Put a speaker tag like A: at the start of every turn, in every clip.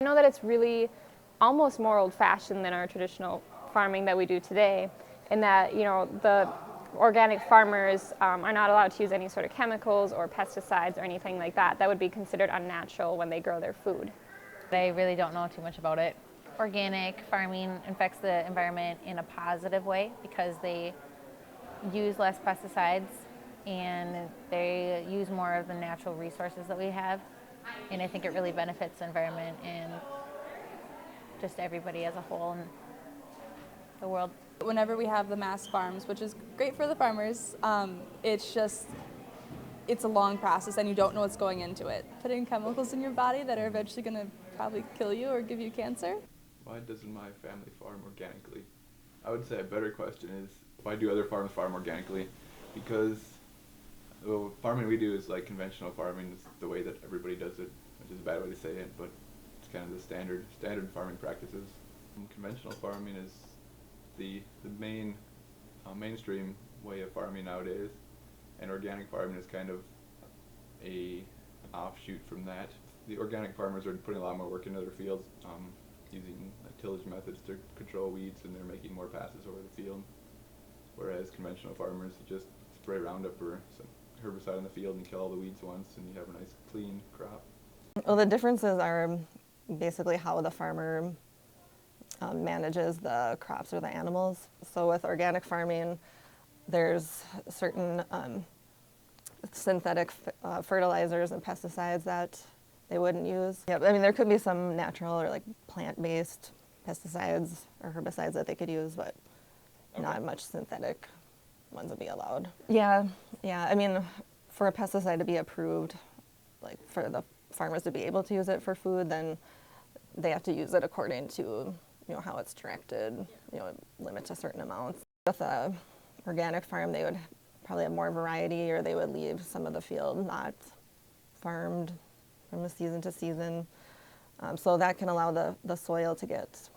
A: I know that it's really almost more old-fashioned than our traditional farming that we do today, in that, the organic farmers are not allowed to use any sort of chemicals or pesticides or anything like that. That would be considered unnatural when they grow their food.
B: I really don't know too much about it. Organic farming affects the environment in a positive way because they use less pesticides and they use more of the natural resources that we have. And I think it really benefits the environment and just everybody as a whole in the world.
C: Whenever we have the mass farms, which is great for the farmers, it's a long process and you don't know what's going into it. Putting chemicals in your body that are eventually going to probably kill you or give you cancer.
D: Why doesn't my family farm organically? I would say a better question is, why do other farms farm organically? Because the farming we do is like conventional farming, is the way that everybody does it, which is a bad way to say it, but it's kind of the standard farming practices. Conventional farming is the main mainstream way of farming nowadays, and organic farming is kind of a offshoot from that. The organic farmers are putting a lot more work into their fields, using tillage methods to control weeds, and they're making more passes over the field. Whereas conventional farmers just spray Roundup or some herbicide in the field and kill all the weeds once, and you have a nice clean crop.
E: Well, the differences are basically how the farmer manages the crops or the animals. So with organic farming, there's certain synthetic fertilizers and pesticides that they wouldn't use. Yeah, I mean, there could be some natural or like plant-based pesticides or herbicides that they could use, but not much synthetic ones would be allowed. Yeah. I mean, for a pesticide to be approved, like for the farmers to be able to use it for food, then they have to use it according to how it's directed, limit to certain amounts. With a organic farm, they would probably have more variety, or they would leave some of the field not farmed from the season to season. So that can allow the soil to get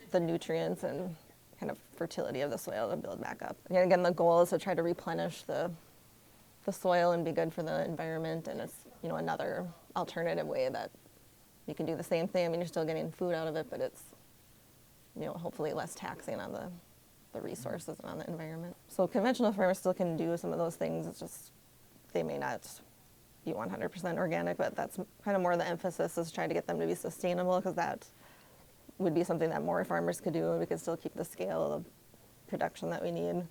E: the nutrients and kind of fertility of the soil to build back up. And again, the goal is to try to replenish the soil and be good for the environment, and it's another alternative way that you can do the same thing. I mean, you're still getting food out of it, but it's hopefully less taxing on the resources and on the environment. So conventional farmers still can do some of those things. It's just they may not be 100% organic, but that's kind of more the emphasis, is trying to get them to be sustainable, because that would be something that more farmers could do, and we could still keep the scale of production that we need.